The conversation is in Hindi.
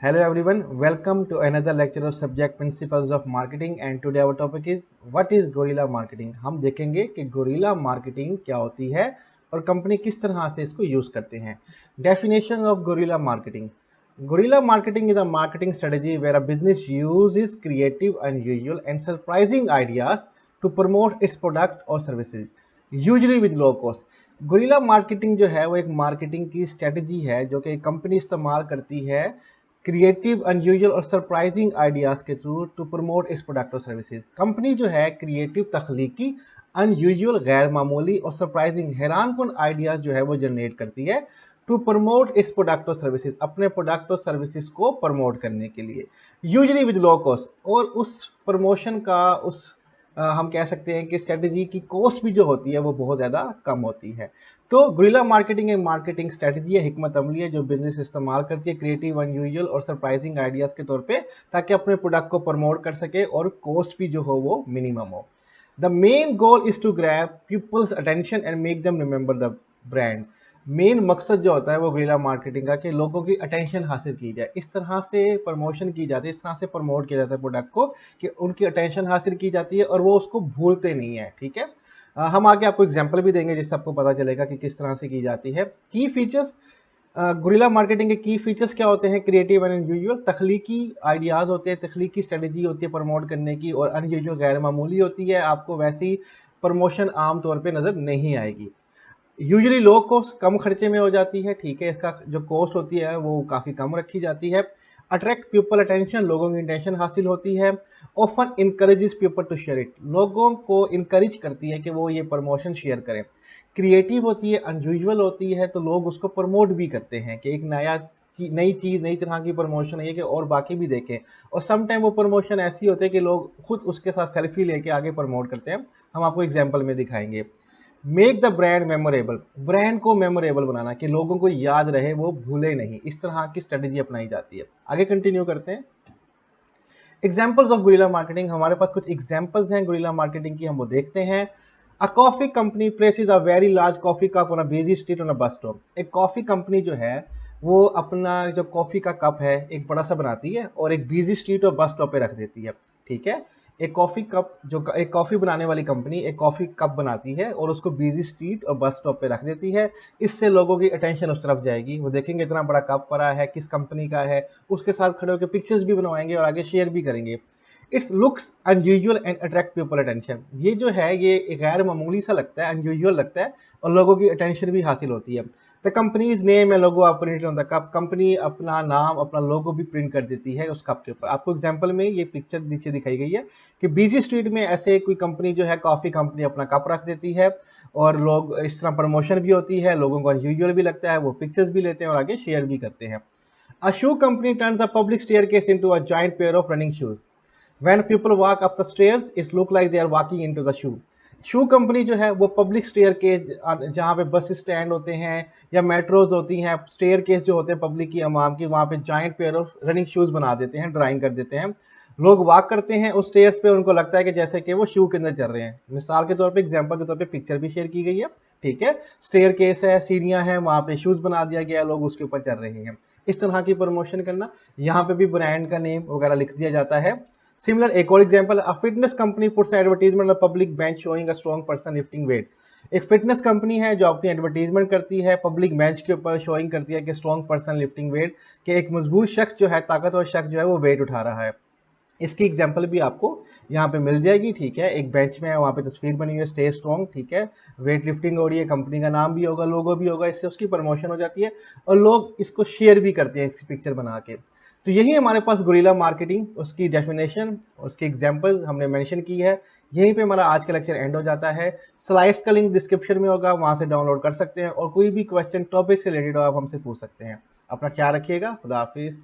Hello everyone, welcome to another lecture of subject principles of marketing and today our topic is what is guerrilla marketing। हम देखेंगे कि गुरिल्ला मार्केटिंग क्या होती है और कंपनी किस तरह से इसको यूज करते हैं। Definition of guerrilla marketing. Guerrilla marketing is a marketing strategy where a business uses creative, unusual and surprising ideas to promote its product or services, usually with low cost। Guerrilla marketing जो है वो एक मार्केटिंग की स्ट्रेटजी है जो कि कंपनी इस्तेमाल करती है क्रिएटिव, अनयूजुअल और सरप्राइजिंग आइडियाज़ के थ्रू टू प्रमोट इस प्रोडक्ट और सर्विसेज। कंपनी जो है क्रिएटिव, तख्लीकी, अनयूजुअल, गैर मामूली और सरप्राइजिंग, हैरानकुन आइडियाज़ जो है वो जनरेट करती है टू प्रमोट इस प्रोडक्ट और सर्विसेज, अपने प्रोडक्ट और सर्विसेज को प्रमोट करने के लिए, यूजली विद लो कॉस्ट। और उस प्रमोशन का हम कह सकते हैं कि स्ट्रेटजी की कॉस्ट भी जो होती है वो बहुत ज़्यादा कम होती है। तो गुरिल्ला मार्केटिंग एक मार्केटिंग स्ट्रेटजी है, हिकमत अमली है जो बिजनेस इस्तेमाल करती है क्रिएटिव, अनयूजुअल और सरप्राइजिंग आइडियाज़ के तौर पे, ताकि अपने प्रोडक्ट को प्रमोट कर सके और कॉस्ट भी जो हो वो मिनिमम हो। The main goal is to grab people's attention and make them remember the brand. Main मकसद जो होता है वो गुरिल्ला मार्केटिंग का कि लोगों की अटेंशन हासिल की जाए, इस तरह से प्रमोशन की जाती है, इस तरह से प्रमोट किया जाता है प्रोडक्ट को कि उनकी अटेंशन हासिल की जाती है और वो उसको भूलते नहीं है। ठीक है, हम आगे आपको एग्जांपल भी देंगे जिससे आपको पता चलेगा कि किस तरह से की जाती है। की फीचर्स, गुरिल्ला मार्केटिंग के की फीचर्स क्या होते हैं? क्रिएटिव एंड अनयूजुअल, तख्लीकी आइडियाज़ होते हैं, तख्लीकी स्ट्रेटजी होती है प्रमोट करने की, और अनयूजुअल गैर मामूली होती है, आपको वैसी प्रमोशन आम तौर पे नज़र नहीं आएगी। यूजली लो कॉस्ट, कम खर्चे में हो जाती है। ठीक है, इसका जो कॉस्ट होती है वो काफ़ी कम रखी जाती है। अट्रैक्ट पीपल अटेंशन, लोगों की अटेंशन हासिल होती है। Often encourages people to share it, लोगों को इनकरेज करती है कि वो ये प्रमोशन शेयर करें। क्रिएटिव होती है, अनयूजुअल होती है, तो लोग उसको प्रमोट भी करते हैं कि एक नई चीज़, नई तरह की प्रमोशन है कि और बाकी भी देखें। और सम टाइम वो प्रमोशन ऐसी होती है कि लोग खुद उसके साथ सेल्फी लेके आगे प्रमोट करते हैं। हम आपको एग्जाम्पल में दिखाएंगे। Make the brand memorable, brand को मेमोरेबल बनाना कि लोगों को याद रहे, वो भूले नहीं, इस तरह की स्ट्रेटजी अपनाई जाती है। आगे कंटिन्यू करते हैं। एग्जाम्पल्स ऑफ गुरिल्ला मार्केटिंग, हमारे पास कुछ एग्जाम्पल्स हैं गुरिल्ला मार्केटिंग की, हम वो देखते हैं। A coffee company places a very large coffee cup on a busy street on a bus stop. एक कॉफी कंपनी जो है वो अपना जो कॉफी का कप है एक बड़ा सा बनाती है और एक बिजी स्ट्रीट और बस स्टॉप पे रख देती है। ठीक है, एक कॉफी कप, जो एक कॉफी बनाने वाली कंपनी एक कॉफी कप बनाती है और उसको बिजी स्ट्रीट और बस स्टॉप पे रख देती है। इससे लोगों की अटेंशन उस तरफ जाएगी, वो देखेंगे इतना बड़ा कप पड़ा है, किस कंपनी का है, उसके साथ खड़े होकर पिक्चर्स भी बनवाएंगे और आगे शेयर भी करेंगे। It's looks unusual and attract people attention, ये जो है ये गैर मामूली सा लगता है, अनयूजुअल लगता है और लोगों की अटेंशन भी हासिल होती है। The company's name and logo are printed on the cup, company अपना नाम, अपना लोगो भी प्रिंट कर देती है उस कप के ऊपर। आपको एग्जांपल में ये पिक्चर नीचे दिखाई गई है कि बिजी स्ट्रीट में ऐसे कोई कंपनी जो है, कॉफ़ी कंपनी अपना कप रख देती है और लोग, इस तरह प्रमोशन भी होती है, लोगों को अनयूजुअल भी लगता है, वो पिक्चर्स भी लेते हैं और आगे शेयर भी करते हैं। A shoe company turns a public staircase into a joint pair of running shoes, When people walk up the stairs, it look like they are walking into the shoe। Shoe company जो है वो पब्लिक स्टेयर केस, जहाँ पे बस स्टैंड होते हैं या मेट्रोज होती हैं, स्टेयर केस जो होते हैं पब्लिक की, अवाम की, वहाँ पे joint pair of running shoes बना देते हैं, ड्राइंग कर देते हैं। लोग वॉक करते हैं उस स्टेयर्स पे, उनको लगता है कि जैसे कि वो शू के अंदर चल रहे हैं। मिसाल के तौर पे, एग्जांपल के तौर पे पिक्चर भी शेयर की गई है। ठीक है, स्टेयर केस है, सीढ़ियाँ हैं, वहाँ पे शूज़ बना दिया गया है, लोग उसके ऊपर चल रहे हैं। इस तरह की प्रमोशन करना, यहाँ पे भी ब्रांड का नेम वगैरह लिख दिया जाता है। सिमिलर एक और example, a fitness company puts advertisement on public bench showing a strong person lifting wait. एक फिटनेस कंपनी है जो अपनी एडवर्टीजमेंट करती है पब्लिक बेंच के ऊपर, शोइंग करती है कि स्ट्रॉन्ग पर्सन लिफ्टिंग वेट, कि एक मजबूत शख्स जो है, ताकतवर शख्स जो है वो वेट उठा रहा है। इसकी एग्जांपल भी आपको यहाँ पे मिल जाएगी। ठीक है, एक बेंच में है, वहाँ पे तस्वीर बनी हुई है, स्टे स्ट्रॉन्ग। ठीक है, वेट लिफ्टिंग हो रही है, कंपनी का नाम भी होगा, लोगो भी होगा, इससे उसकी प्रमोशन हो जाती है और लोग इसको शेयर भी करते हैं, इस पिक्चर बना के। तो यही हमारे पास गुरिल्ला मार्केटिंग, उसकी डेफिनेशन, उसकी एग्जाम्पल हमने मेंशन की है। यहीं पे हमारा आज का लेक्चर एंड हो जाता है। स्लाइड्स का लिंक डिस्क्रिप्शन में होगा, वहाँ से डाउनलोड कर सकते हैं और कोई भी क्वेश्चन टॉपिक से रिलेटेड हो आप हमसे पूछ सकते हैं। अपना ख्याल रखिएगा, खुदा हाफिज़।